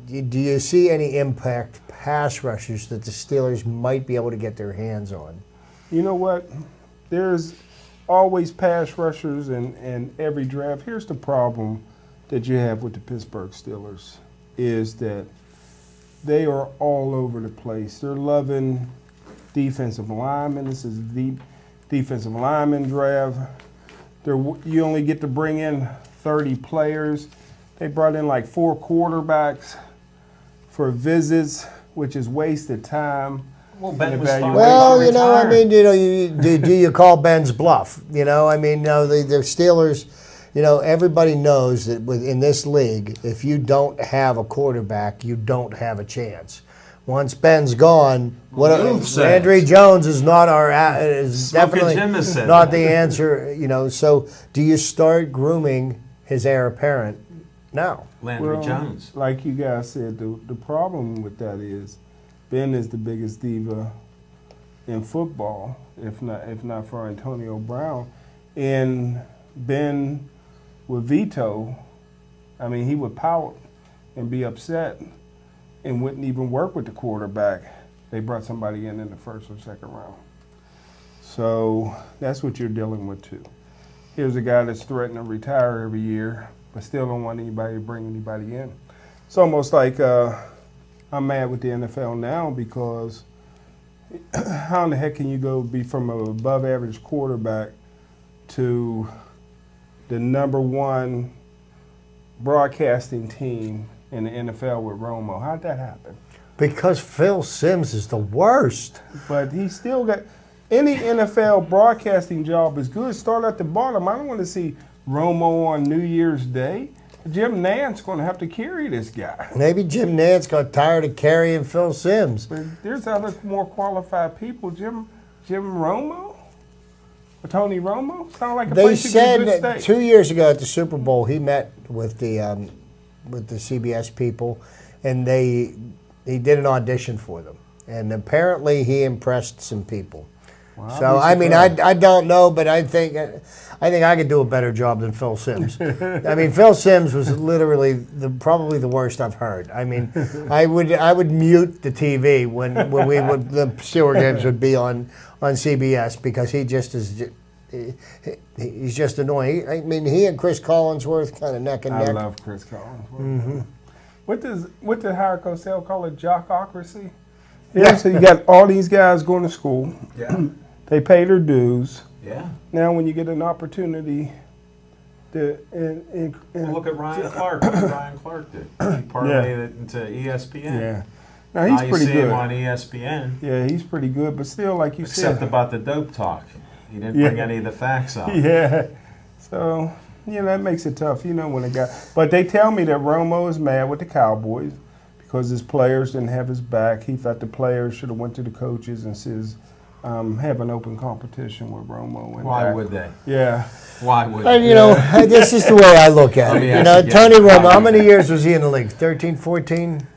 do you see any impact pass rushers that the Steelers might be able to get their hands on? You know what? There's always pass rushers in every draft. Here's the problem that you have with the Pittsburgh Steelers is that they are all over the place. They're loving defensive linemen. This is the defensive lineman draft. You only get to bring in 30 players. They brought in like 4 quarterbacks for visits, which is wasted time. Well, Ben was well, I mean, do you call Ben's bluff? The Steelers, everybody knows that in this league, if you don't have a quarterback, you don't have a chance. Once Ben's gone, Landry Jones is not definitely not the answer. So do you start grooming his heir apparent now. Landry Jones. Like you guys said, the problem with that is Ben is the biggest diva in football, if not for Antonio Brown. And Ben would veto. I mean, he would pout and be upset and wouldn't even work with the quarterback. They brought somebody in the first or second round. So that's what you're dealing with too. Here's a guy that's threatening to retire every year, but still don't want anybody to bring anybody in. It's almost like I'm mad with the NFL now because how in the heck can you go be from an above average quarterback to the number one broadcasting team in the NFL with Romo? How'd that happen? Because Phil Simms is the worst. But he still got any NFL broadcasting job is good. Start at the bottom. I don't want to see Romo on New Year's Day. Jim Nantz going to have to carry this guy. Maybe Jim Nantz got tired of carrying Phil Simms. But there's other more qualified people. Jim Romo? Or Tony Romo? Sound like a They place you get a said good that steak. 2 years ago at the Super Bowl, he met with the CBS people, and he did an audition for them. And apparently he impressed some people. Well, So I mean, I don't know, but I think I could do a better job than Phil Simms. I mean, Phil Simms was literally probably the worst I've heard. I mean, I would mute the TV when the Steelers games would be on CBS because he just is. He's just annoying. I mean, he and Chris Collinsworth kind of neck and neck. I love Chris Collinsworth. What did Howard Cosell call it? Jockocracy? Yeah. So you got all these guys going to school. Yeah. They pay their dues. Yeah. Now, when you get an opportunity to Well, look at Ryan Clark. What Ryan Clark did. He parlayed it into ESPN. Yeah. Now he's you pretty see good. him on ESPN. Yeah, he's pretty good, but still, like you Except said. about the dope talk. He didn't Yeah. bring any of the facts up. Yeah. So, that makes it tough, when a guy. But they tell me that Romo is mad with the Cowboys because his players didn't have his back. He thought the players should have went to the coaches and says, have an open competition with Romo. And Why Dak. would they? Yeah. Why would And, they? this is the way I look at Let me it. ask you Tony again. Romo, how many years was he in the league? 13, 14?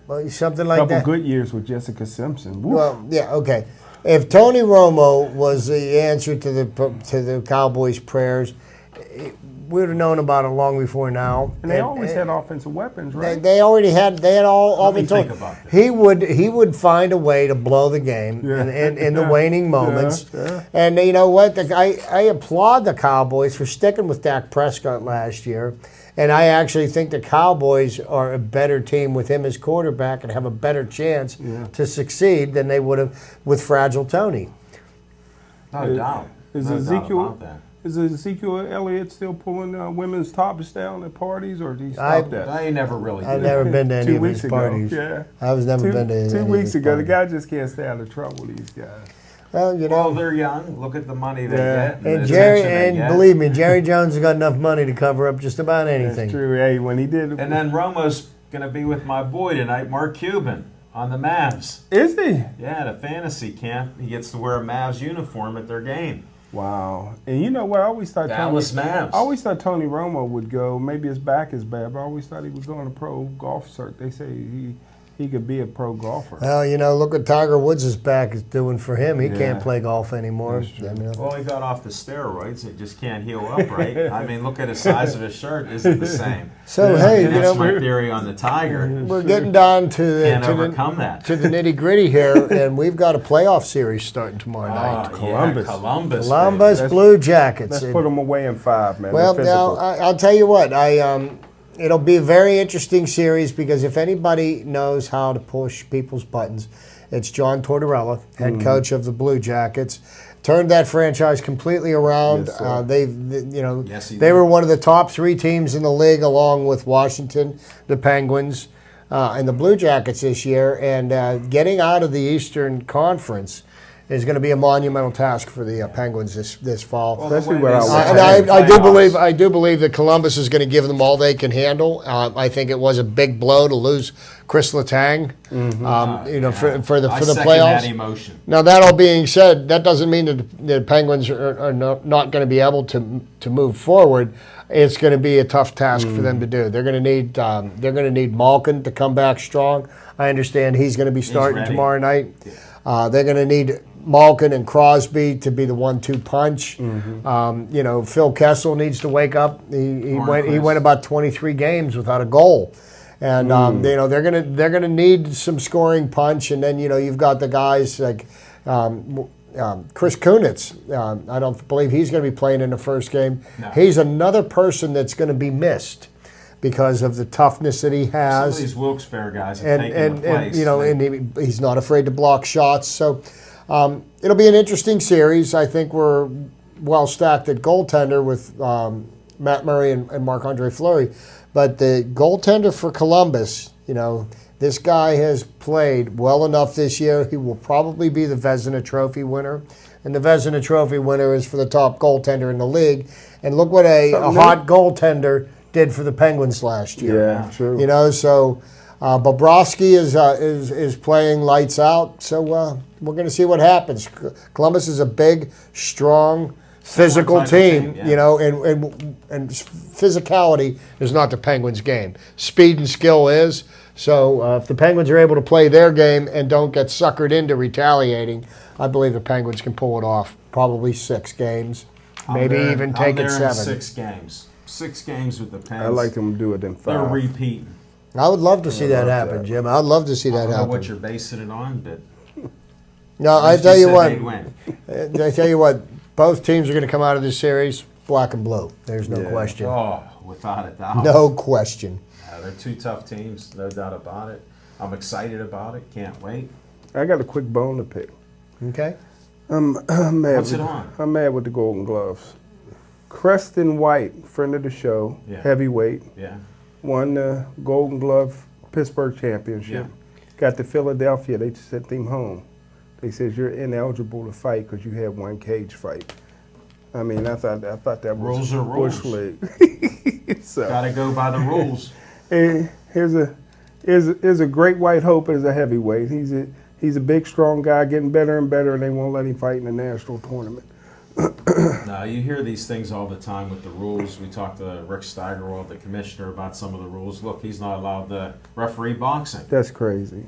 Well, something like Couple that? good years with Jessica Simpson. Woo. Well, yeah, okay. If Tony Romo was the answer to the Cowboys' prayers, we would have known about it long before now. And they always had offensive weapons, right? They already had. They had all Let the me time. think about this. He would find a way to blow the game in the waning moments. Yeah. And you know what? I applaud the Cowboys for sticking with Dak Prescott last year. And I actually think the Cowboys are a better team with him as quarterback and have a better chance to succeed than they would have with Fragile Tony. No doubt. Is No doubt Ezekiel about that. is Ezekiel Elliott still pulling women's tops down at parties, or did he stop that? I never really did. I've never been to any 2 of weeks his ago, parties. yeah. I was never been to any 2 of weeks his ago. The parties. guy just can't stay out of trouble. These guys. Well, Well, they're young. Look at the money they Yeah. get. And the Jerry, attention they and get. believe me, Jerry Jones has got enough money to cover up just about That's anything. true. Hey, when he did, And then Romo's going to be with my boy tonight, Mark Cuban, on the Mavs. is he? Yeah, at a fantasy camp. He gets to wear a Mavs uniform at their game. Wow. And you know what? I always thought Dallas Mavs. I always thought Tony Romo would go. Maybe his back is bad, but I always thought he would go on a pro golf circuit. They say he could be a pro golfer. Well, look what Tiger Woods' back is doing for him. He Yeah. can't play golf anymore. That's true. Well, he got off the steroids. It just can't heal up, right? I mean, look at the size of his shirt. Isn't the same. So, hey, And that's my theory on the Tiger. we're getting down to Can't the overcome that. nitty gritty here, and we've got a playoff series starting tomorrow night. Columbus. Yeah, Columbus. Columbus baby. Blue Jackets. Let's put them away in 5, man. Well, They're now physical. I'll tell you what. It'll be a very interesting series because if anybody knows how to push people's buttons, it's John Tortorella, head coach of the Blue Jackets. Turned that franchise completely around. Yes, sir. Yes, he They did. were one of the top 3 teams in the league, along with Washington, the Penguins, and the Blue Jackets this year. And getting out of the Eastern Conference is going to be a monumental task for the Penguins this fall. Especially the way without they And say I do believe that Columbus is going to give them all they can handle. I think it was a big blow to lose Chris Letang, for the second playoffs. that emotion. Now, that all being said, that doesn't mean that the Penguins are not going to be able to move forward. It's going to be a tough task for them to do. They're going to need Malkin to come back strong. I understand he's going to be starting ready. tomorrow night. They're going to need Malkin and Crosby to be the 1-2 punch. Phil Kessel needs to wake up. He went about 23 games without a goal. And they're gonna need some scoring punch, and then you've got the guys like Chris Kunitz. I don't believe he's going to be playing in the first game. No. He's another person that's going to be missed because of the toughness that he has. Some of these Wilkes-Barre guys have taken the place. And he's not afraid to block shots. So it'll be an interesting series. I think we're well stacked at goaltender with Matt Murray and Marc-Andre Fleury. But the goaltender for Columbus, this guy has played well enough this year. He will probably be the Vezina Trophy winner. And the Vezina Trophy winner is for the top goaltender in the league. And look what a hot goaltender did for the Penguins last year. Yeah, true. So Bobrovsky is playing lights out. So we're going to see what happens. Columbus is a big, strong, physical team, and physicality is not the Penguins' game. Speed and skill is. So if the Penguins are able to play their game and don't get suckered into retaliating, I believe the Penguins can pull it off. Probably 6 games, maybe even take it 7. 6 games. 6 games with the Pens. I like them to do it in 5. They're repeating. I would love to see that happen, Jim. I'd love to see that happen. I don't know what you're basing it on, but no, I tell you what. They'd win. I tell you what. Both teams are going to come out of this series black and blue. There's no question. Oh, without a doubt. No question. Yeah, they're 2 tough teams, no doubt about it. I'm excited about it. Can't wait. I got a quick bone to pick. Okay. I'm mad. What's it on? I'm mad with the Golden Gloves. Creston White, friend of the show, heavyweight, won the Golden Glove Pittsburgh Championship. Yeah. Got to Philadelphia. They sent him home. They says you're ineligible to fight because you had 1 cage fight. I mean, I thought that was rules are bush rules. league. So, gotta go by the rules. And here's a great white hope as a heavyweight. He's a big, strong guy, getting better and better, and they won't let him fight in the national tournament. Now, you hear these things all the time with the rules. We talked to Rick Steigerwald, the commissioner, about some of the rules. Look, he's not allowed to referee boxing. That's crazy.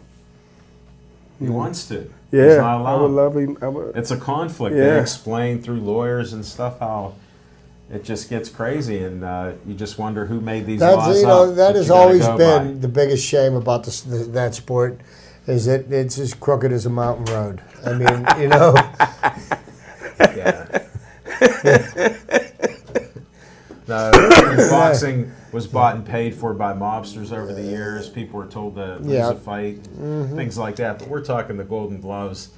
He wants to. Yeah, He's not allowed. I would love him. It's a conflict. Yeah. They explain through lawyers and stuff how it just gets crazy, and you just wonder who made these laws up. That has you gotta always go been by. the biggest shame about that sport, is that it's as crooked as a mountain road. I mean, Yeah. No, boxing was bought and paid for by mobsters over the years. People were told to lose a fight, things like that. But we're talking the Golden Gloves.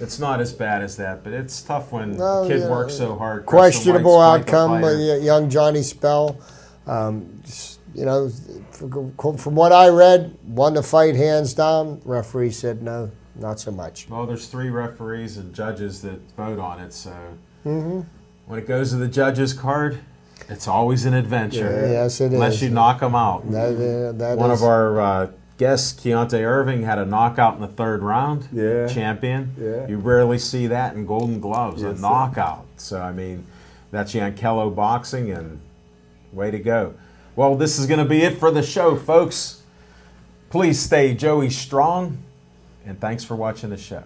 It's not as bad as that, but it's tough when the kid works so hard. Questionable outcome with young Johnny Spell. From what I read, won the fight hands down. Referee said no, not so much. Well, there's 3 referees and judges that vote on it, so when it goes to the judges' card, it's always an adventure. Yeah. Yes, it Unless is. you knock them out. One of our guests, Keontae Irving, had a knockout in the 3rd round. Yeah. Champion. Yeah. You rarely see that in Golden Gloves, Yes, a knockout. So, I mean, that's Yankello boxing, and way to go. Well, this is going to be it for the show, folks. Please stay Joey strong, and thanks for watching the show.